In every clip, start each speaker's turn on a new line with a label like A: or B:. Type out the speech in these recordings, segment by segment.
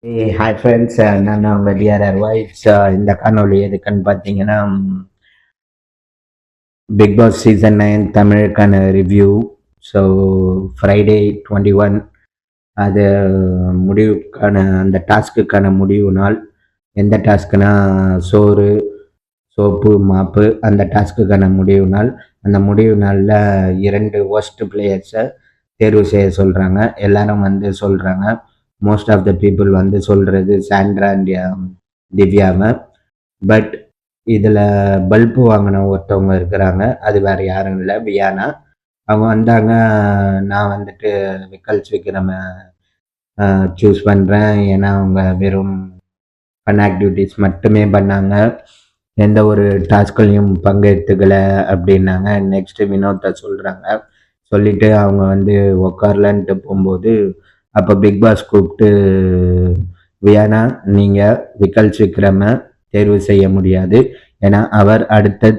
A: Hi friends, நான் உங்கள் TRR voice. இந்த காணொளி எதுக்குன்னு பார்த்தீங்கன்னா, பிக் பாஸ் சீசன் 9 தமிழுக்கான ரிவ்யூ. ஸோ ஃப்ரைடே 21 அது முடிவுக்கான அந்த டாஸ்க்குக்கான முடிவு நாள். எந்த டாஸ்க்குனா சோறு சோப்பு மாப்பு அந்த டாஸ்க்குக்கான முடிவு நாள். அந்த முடிவு நாளில் 2 ஒர்ஸ்ட் பிளேயர்ஸை தேர்வு செய்ய சொல்கிறாங்க. எல்லாரும் சொல்கிறாங்க, மோஸ்ட் ஆஃப் த பீப்புள் சொல்கிறது சாண்ட்ரா அண்ட் திவ்யாவை. பட் இதில் பல்பு வாங்கின ஒருத்தவங்க இருக்கிறாங்க, அது வேறு யாரும் இல்லை, வியானா. அவங்க வந்தாங்க, நான் விக்கல்ஸ் விக்ரமை சூஸ் பண்ணுறேன், ஏன்னா அவங்க வெறும் ஃபன் ஆக்டிவிட்டீஸ் மட்டுமே பண்ணாங்க, எந்த ஒரு டாஸ்களையும் பங்கெடுத்துக்கலை அப்படின்னாங்க. நெக்ஸ்ட்டு வினோத்தை சொல்கிறாங்க. சொல்லிவிட்டு அவங்க உக்காரலன்ட்டு போகும்போது, அப்போ பிக் பாஸ் கூப்பிட்டு, வியானா நீங்கள் விக்கல்ஸ் விக்ரமை தேர்வு செய்ய முடியாது, ஏன்னா அவர் அடுத்த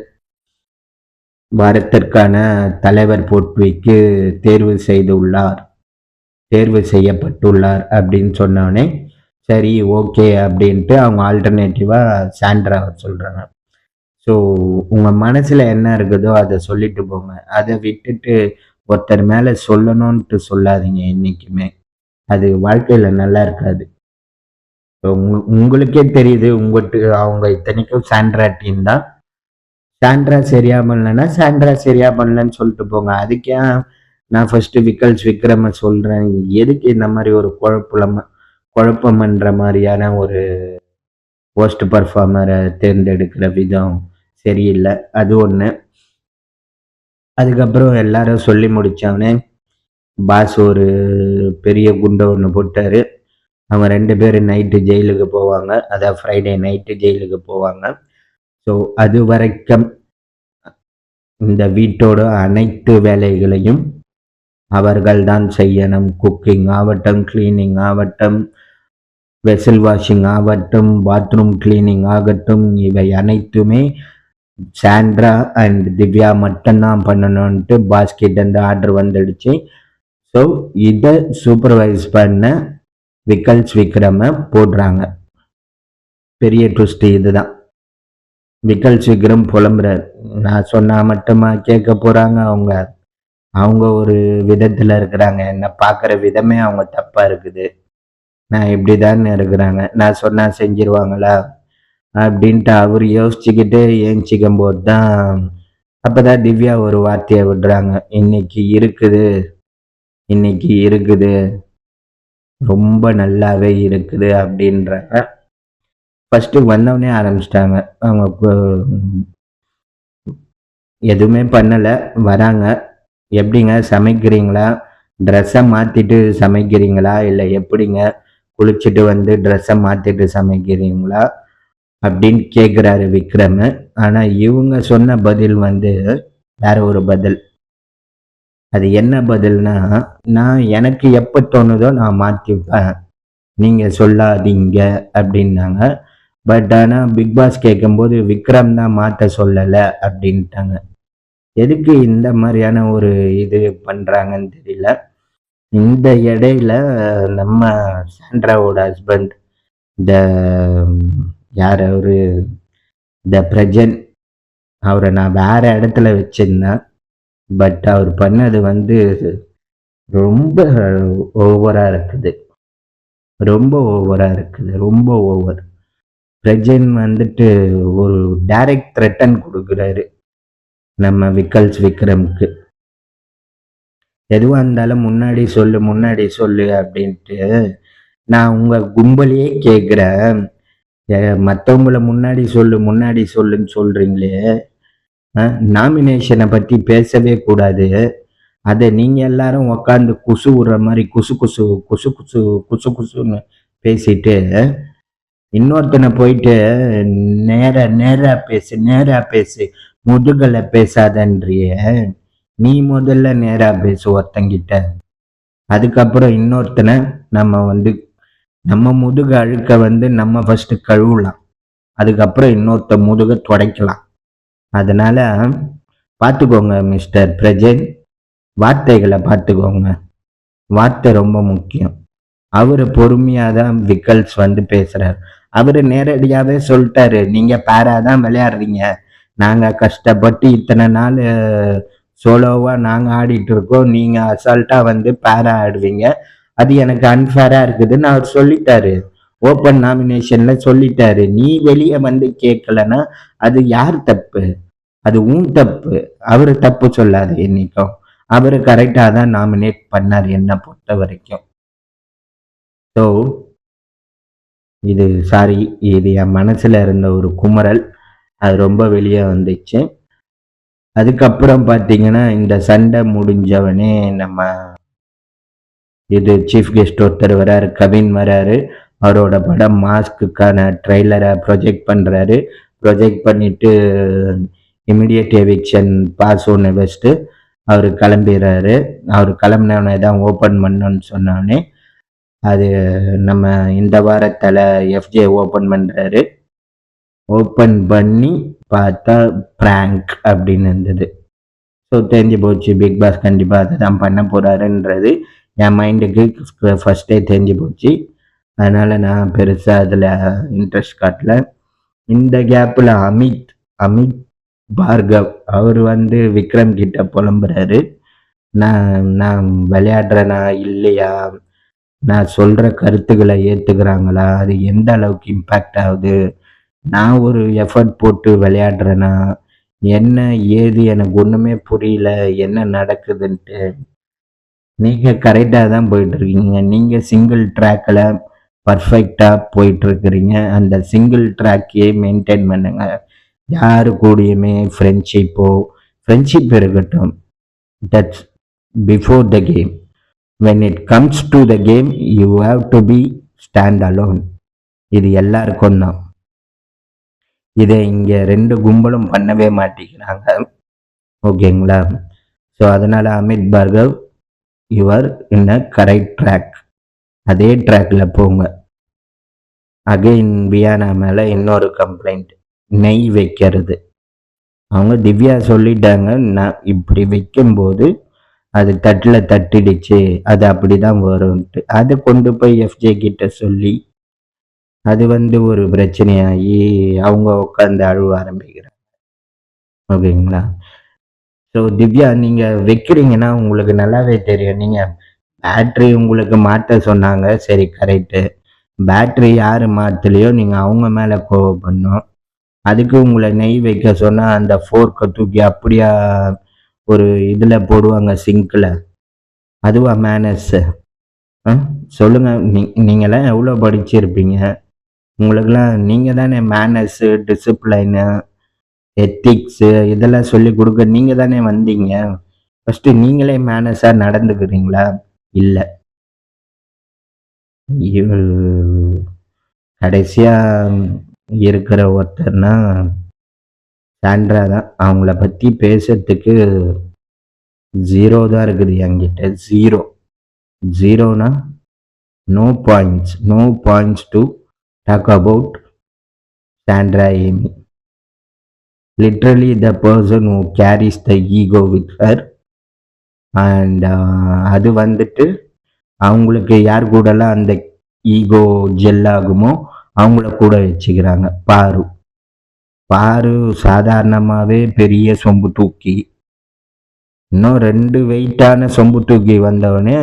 A: வாரத்திற்கான தலைவர் போட்டிக்கு தேர்வு செய்யப்பட்டுள்ளார் அப்படின்னு சொன்னோடனே, சரி ஓகே அப்படின்ட்டு அவங்க ஆல்டர்னேட்டிவாக சாண்ட்ராவை சொல்கிறாங்க. ஸோ உங்கள் மனசில் என்ன இருக்குதோ அதை சொல்லிட்டு போங்க, அதை விட்டுட்டு ஒருத்தர் மேலே சொல்லணும்ன்ட்டு சொல்லாதீங்க என்றைக்குமே. அது வாழ்க்கையில் நல்லா இருக்காது. உங்களுக்கே தெரியுது, அவங்க இத்தனைக்கும் சாண்ட்ரா டீம் தான். சாண்ட்ரா சரியா பண்ணலன்னா சாண்ட்ரா சரியா பண்ணலன்னு சொல்லிட்டு போங்க. அதுக்கே நான் ஃபர்ஸ்ட் விக்கல்ஸ் விக்ரம சொல்றேன், எதுக்கு இந்த மாதிரி ஒரு குழப்பம்ன்ற மாதிரியான ஒரு போஸ்ட் பர்ஃபார்மரை தேர்ந்தெடுக்கிற விதம் சரியில்லை. அது ஒன்று. அதுக்கப்புறம் எல்லாரும் சொல்லி முடிச்சவனே பாஸ் ஒரு பெரிய குண்டை ஒன்று போட்டாரு. அவங்க 2 பேரும் நைட்டு ஜெயிலுக்கு போவாங்க, அதாவது ஃப்ரைடே நைட்டு ஜெயிலுக்கு போவாங்க. ஸோ அது வரைக்கும் இந்த வீட்டோட அனைத்து வேலைகளையும் அவர்கள் தான் செய்யணும். குக்கிங் ஆகட்டும், கிளீனிங் ஆகட்டும், வெசல் வாஷிங் ஆகட்டும், பாத்ரூம் கிளீனிங் ஆகட்டும், இவை அனைத்துமே சாண்ட்ரா அண்ட் திவ்யா மட்டும்தான் பண்ணணும்ன்ட்டு பாஸ்கிட்ட ஆர்டர் வந்துடுச்சு. ஸோ இதை சூப்பர்வைஸ் பண்ண விக்கல்ஸ் விக்ரம போடுறாங்க. பெரிய ட்விஸ்ட் இதுதான். விக்கல்ஸ் விக்ரம் புலம்புறார், நான் சொன்னா மட்டுமா கேட்க போறாங்க, அவங்க ஒரு விதத்துல இருக்கிறாங்க, என்ன பார்க்குற விதமே அவங்க தப்பா இருக்குது, நான் இப்படிதான் இருக்கிறாங்க, நான் சொன்னா செஞ்சிருவாங்களா அப்படின்ட்டு அவர் யோசிச்சுக்கிட்டு ஏஞ்சிக்கும் போது தான் அப்பதான் திவ்யா ஒரு வார்த்தையை விடுறாங்க, இன்னைக்கு இருக்குது ரொம்ப நல்லாவே இருக்குது அப்படின்றாங்க. ஃபர்ஸ்ட் வந்தவனே ஆரம்பிச்சிட்டாங்க. அவங்க எதுவுமே பண்ணலை, வராங்க. எப்படிங்க சமைக்கிறீங்களா, ட்ரெஸ்ஸை மாற்றிட்டு சமைக்கிறீங்களா, இல்லை எப்படிங்க குளிச்சுட்டு ட்ரெஸ்ஸை மாற்றிட்டு சமைக்கிறீங்களா அப்படின்னு கேட்குறாரு விக்ரம். ஆனால் இவங்க சொன்ன பதில் வேற ஒரு பதில். அது என்ன பதில்னா, நான் எனக்கு எப்போ தோணுதோ நான் மாற்றிப்பேன், நீங்கள் சொல்லாதீங்க அப்படின்னாங்க. பட் ஆனால் பிக் பாஸ் கேட்கும்போது விக்ரம் தான் மாற்ற சொல்லலை அப்படின்ட்டாங்க. எதுக்கு இந்த மாதிரியான ஒரு இது பண்ணுறாங்கன்னு தெரியல. இந்த இடையில நம்ம சாண்ட்ராவோட ஹஸ்பண்ட் த யார் அவரு, த பிரஜன், அவரை நான் வேற இடத்துல வச்சிருந்தேன். பட் அவர் பண்ணது ரொம்ப ஓவரா இருக்குது, ரொம்ப ஓவர். பிரஜன் ஒரு டைரக்ட் த்ரெட்டன் கொடுக்குறாரு நம்ம விக்கல்ஸ் விக்ரமுக்கு. எதுவாக இருந்தாலும் முன்னாடி சொல்லு அப்படின்ட்டு. நான் உங்க கும்பலையே கேட்குறேன், மற்றவங்கள முன்னாடி சொல்லுன்னு சொல்றீங்களே, நாமினேஷனை பற்றி பேசவே கூடாது, அதை நீங்கள் எல்லாரும் உக்காந்து குசு விடுற மாதிரி குசுன்னு பேசிட்டு இன்னொருத்தனை போயிட்டு நேரா பேசு முதுகலை பேசாதன்றிய. நீ முதல்ல நேரா பேசு ஒருத்தங்கிட்ட, அதுக்கப்புறம் இன்னொருத்தனை நம்ம முதுகு அழுக்க நம்ம ஃபர்ஸ்ட் கழுவலாம், அதுக்கப்புறம் இன்னொருத்த முதுக துடைக்கலாம். அதனால பார்த்துக்கோங்க மிஸ்டர் பிரஜன், வார்த்தைகளை பார்த்துக்கோங்க, வார்த்தை ரொம்ப முக்கியம். அவரு பொறுமையா தான் விக்கல்ஸ் வந்து பேசுறாரு. அவரு நேரடியாவே சொல்லிட்டாரு, நீங்க பேரா தான் விளையாடுறீங்க. நாங்க கஷ்டப்பட்டு இத்தனை நாள் சோலோவா நாங்க ஆடிட்டு இருக்கோம். நீங்க அசால்ட்டா வந்து பேரா ஆடுவீங்க. அது எனக்கு அன்ஃபேரா இருக்குதுன்னு அவர் சொல்லிட்டாரு. ஓப்பன் நாமினேஷன்ல சொல்லிட்டாரு. நீ வெளியே வந்து கேட்கலன்னா அது யார் தப்பு? அது உன் தப்பு. அவரு தப்பு சொல்லாது என்னைக்கும். அவரு கரெக்டா தான் நாமினேட் பண்ணார் என்னை பொறுத்த வரைக்கும். ஸோ இது சாரி, இது என் மனசுல இருந்த ஒரு குமரல். அது ரொம்ப வெளியே வந்துச்சு. அதுக்கப்புறம் பார்த்தீங்கன்னா, இந்த சண்டை முடிஞ்சவனே நம்ம இது சீஃப் கெஸ்ட் ஒருத்தர் வராரு, கவின் வராரு. அவரோட படம் மாஸ்க்குக்கான ட்ரெய்லரை ப்ரொஜெக்ட் பண்றாரு. ப்ரொஜெக்ட் பண்ணிட்டு இமிடியேட் எவிக்ஷன் பாஸ் ஒன்று வச்சுட்டு அவர் கிளம்பிடுறாரு. அவர் கிளம்பினவனே தான் ஓப்பன் பண்ணணும்னு சொன்னோடனே அது நம்ம இந்த வாரத்தில் எஃப்ஜே ஓப்பன் பண்ணுறாரு. ஓப்பன் பண்ணி பார்த்தா பிராங்க் அப்படின்னு இருந்தது. ஸோ தெரிஞ்சு போச்சு, பிக் பாஸ் கண்டிப்பாக அதை தான் பண்ண போகிறாருன்றது என் மைண்டுக்கு ஃபஸ்ட்டே தெரிஞ்சு போச்சு. அதனால் நான் பெருசாக அதில் இன்ட்ரெஸ்ட் காட்டல. இந்த கேப்பில் அமித் பார்கவ் அவர் வந்து விக்ரம் கிட்ட புலம்புறாரு. நான் விளையாடுறேனா இல்லையா, நான் சொல்கிற கருத்துக்களை ஏற்றுக்கிறாங்களா, அது எந்த அளவுக்கு இம்பேக்ட் ஆகுது, நான் ஒரு எஃபர்ட் போட்டு விளையாடுறேனா, என்ன ஏது எனக்கு ஒன்றுமே புரியல, என்ன நடக்குதுன்ட்டு. நீங்கள் கரெக்டாக தான் போயிட்டுருக்கீங்க. நீங்கள் சிங்கிள் ட்ராக்கில் பர்ஃபெக்டாக போயிட்டுருக்கிறீங்க. அந்த சிங்கிள் ட்ராக்கையே மெயின்டைன் பண்ணுங்க. யாரு கூடயுமே ஃப்ரெண்ட்ஷிப் இருக்கட்டும், that's before the game. When it comes to the game you have to be stand alone. இது எல்லாருக்கும் தான். இதை இங்கே 2 கும்பலும் பண்ணவே மாட்டேங்கிறாங்க. ஓகேங்களா? ஸோ அதனால் Amit Bhargav, your in a correct track. அதே ட்ராக்ல போங்க. அகைன் வியானா மேலே இன்னொரு கம்ப்ளைண்ட், நெய் வைக்கிறது. அவங்க திவ்யா சொல்லிட்டாங்க, நான் இப்படி வைக்கும்போது அது தட்டில் தட்டிடுச்சு, அது அப்படி தான் வரும்ட்டு. அதை கொண்டு போய் எஃப்ஜே கிட்ட சொல்லி அது வந்து ஒரு பிரச்சனையாகி அவங்க உட்காந்து அழுவ ஆரம்பிக்கிறாங்க. ஓகேங்களா? ஸோ திவ்யா, நீங்கள் வைக்கிறீங்கன்னா உங்களுக்கு நல்லாவே தெரியும். நீங்கள் பேட்ரி உங்களுக்கு மாற்ற சொன்னாங்க, சரி கரெக்டு. பேட்ரி யார் மாற்றலையோ நீங்கள் அவங்க மேலே கோவப்படணும். அதுக்கு உங்களை நெய் வைக்க சொன்னால் அந்த ஃபோர்க்கை தூக்கி அப்படியா ஒரு இதில் போடுவாங்க, சிங்கில். அதுவா மேனர்ஸு? சொல்லுங்கள். நீங்களாம் எவ்வளோ படிச்சிருப்பீங்க? உங்களுக்கெல்லாம் நீங்கள் தானே மேனர்ஸு, டிசிப்ளைனு, எத்திக்ஸு இதெல்லாம் சொல்லி கொடுக்க நீங்கள் தானே வந்தீங்க. ஃபஸ்ட்டு நீங்களே மேனர்ஸாக நடந்துக்கிறீங்களா? இல்லை. இவர் கடைசியாக இருக்கிற ஒருத்தர்னா சாண்ட்ரா தான். அவங்கள பற்றி பேசுறதுக்கு 0 தான் இருக்குது என்கிட்ட. 0னா no points to talk about Sandra Amy. Literally the person who carries the ego with her. And அது வந்துட்டு அவங்களுக்கு யார் கூடலாம் அந்த ஈகோ ஜெல் ஆகுமோ அவங்கள கூட வச்சுக்கிறாங்க. பாரு சாதாரணமாகவே பெரிய சொம்பு தூக்கி, இன்னும் 2 வெயிட்டான சொம்பு தூக்கி வந்தவொடனே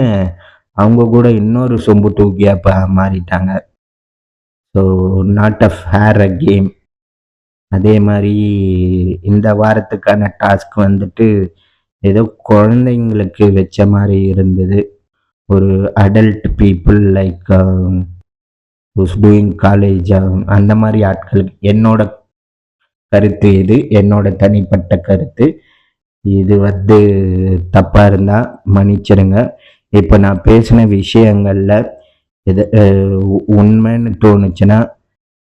A: அவங்க கூட இன்னொரு சொம்பு தூக்கியா மாறிட்டாங்க. So not a fair a game. அதே மாதிரி இந்த வாரத்துக்கான டாஸ்க் வந்துட்டு ஏதோ குழந்தைங்களுக்கு வச்ச மாதிரி இருந்தது. ஒரு adult people like doing college அந்த மாதிரி ஆட்களுக்கு. என்னோட கருத்து இது, என்னோட தனிப்பட்ட கருத்து. இது வந்து தப்பாக இருந்தால் மன்னிச்சிடுங்க. இப்போ நான் பேசின விஷயங்களில் எது உண்மைன்னு தோணுச்சுன்னா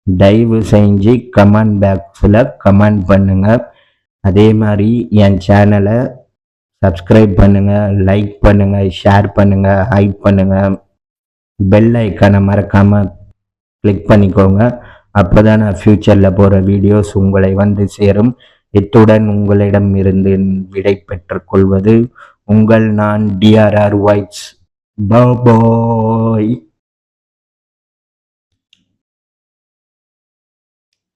A: தயவு செஞ்சு கமெண்ட் பாக்ஸில் கமெண்ட் பண்ணுங்கள். அதே மாதிரி என் சேனலை சப்ஸ்கிரைப் பண்ணுங்கள், லைக் பண்ணுங்கள், ஷேர் பண்ணுங்கள், ஹைப் பண்ணுங்கள். பெல் ஐக்கானை மறக்காமல் கிளிக் பண்ணிக்கோங்க. அப்போ தான் நான் ஃப்யூச்சரில் போகிற வீடியோஸ் உங்களை வந்து சேரும். இத்துடன் உங்களிடம் இருந்து விடை பெற்றுக் கொள்வது உங்கள் நான் DRR Whites. பாய்.